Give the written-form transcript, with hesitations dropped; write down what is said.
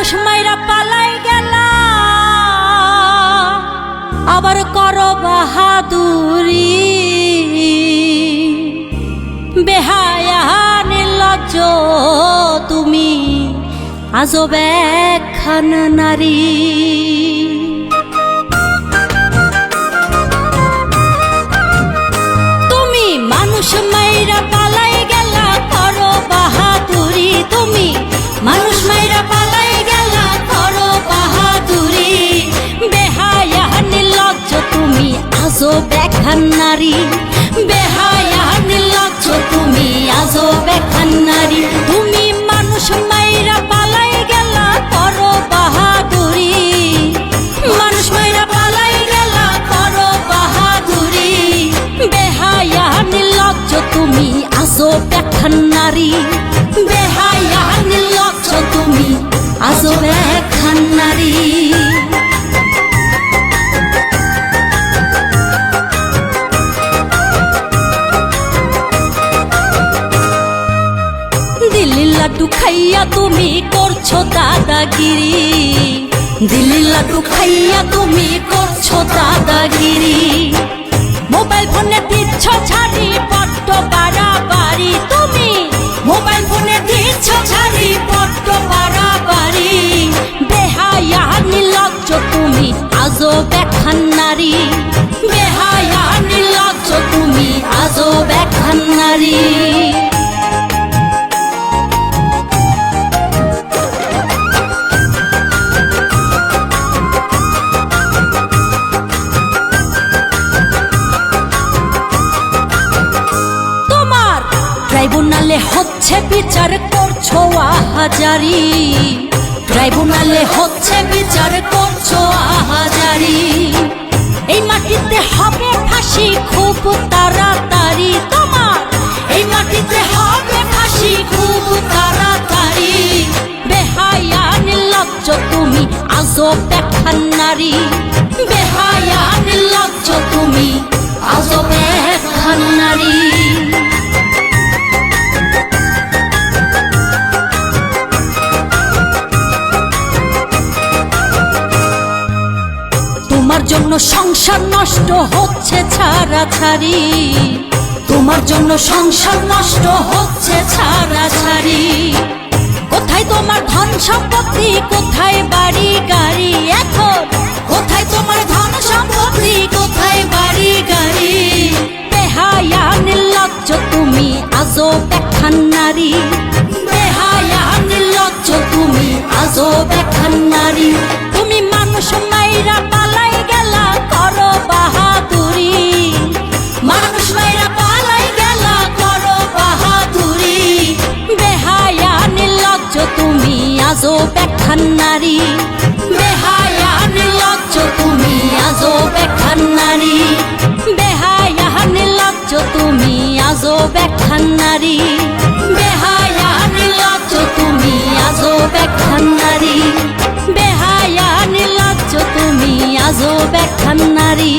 মানুষ মাইরা পালাই গেলা আবার করো বাহাদুরি বেহায়া নির্লজ্জ তুমি আজব একখান নারী। তুমি মানুষ মাইরা পালাই গেলা করো বাহাদুরি, তুমি মানুষ মাইরা পালাই গেলা করো বাহাদুরি বেহায়া নির্লজ্জ তুমি আজব একখান নারী। বেহায়া নির্লজ্জ তুমি আজব একখান নারী। তুমি মানুষ মাইরা পালাই গেলা করো বাহাদুরি, মানুষ মাইরা পালাই গেলা করো বাহাদুরি বেহায়া নির্লজ্জ তুমি আজব একখান নারী। বেহায়া নির্লজ্জ তুমি আজব একখান নারী। দিল্লির লাড্ডু খাইয়া তুমি করছো দাদাগিরি, দিল্লির লাড্ডু খাইয়া তুমি করছো দাদাগিরি। মোবাইল ফোনে দিচ্ছ ছাড়ি বড্ড বাড়াবাড়ি, তুমি মোবাইল ফোনে দিচ্ছ ছাড়ি বড্ড বাড়াবাড়ি বেহায়া নির্লজ্জ তুমি আজব একখান নারী। বেহায়া নির্লজ্জ তুমি আজব একখান নারী। ট্রাইব্যুনালে হচ্ছে বিচার করছো আহাজারি, ট্রাইব্যুনালে হচ্ছে বিচার করছো আহাজারি। এই মাটিতে হবে ফাঁসি খুব তাড়াতাড়ি, তোমার এই মাটিতে হবে ফাঁসি খুব তাড়াতাড়ি বেহায়া নির্লজ্জ তুমি আজব একখান নারী। বেহায়া নির্লজ্জ তুমি আজব একখান নারী। তোমার জন্য সংসার নষ্ট হচ্ছে ছাড়াছাড়ি, তোমার জন্য সংসার নষ্ট হচ্ছে ছাড়াছাড়ি। কোথায় তোমার ধন সম্পত্তি, কোথায় বাড়ি গাড়ি, এখন কোথায় তোমার ধন সম্পত্তি, কোথায় বাড়ি গাড়ি বেহায়া নির্লজ্জ তুমি আজব একখান নারী। বেহায়া নির্লজ্জ তুমি আজব একখান নারী। তুমি মানুষ মাইরা পালাই গেলা করো বাহাদুরি, মানুষ মাইরা পালাই গেলা করো বাহাদুরি বেহায়া নির্লজ্জ তুমি আজব একখান নারী। বেহায়া নির্লজ্জ তুমি আজব একখান নারী। বেহায়া নির্লজ্জ তুমি আজব একখান নারী। বেহায়া নির্লজ্জ তুমি আজব একখান নারী। বেহায়া নির্লজ্জ তুমি আজব একখান নারী।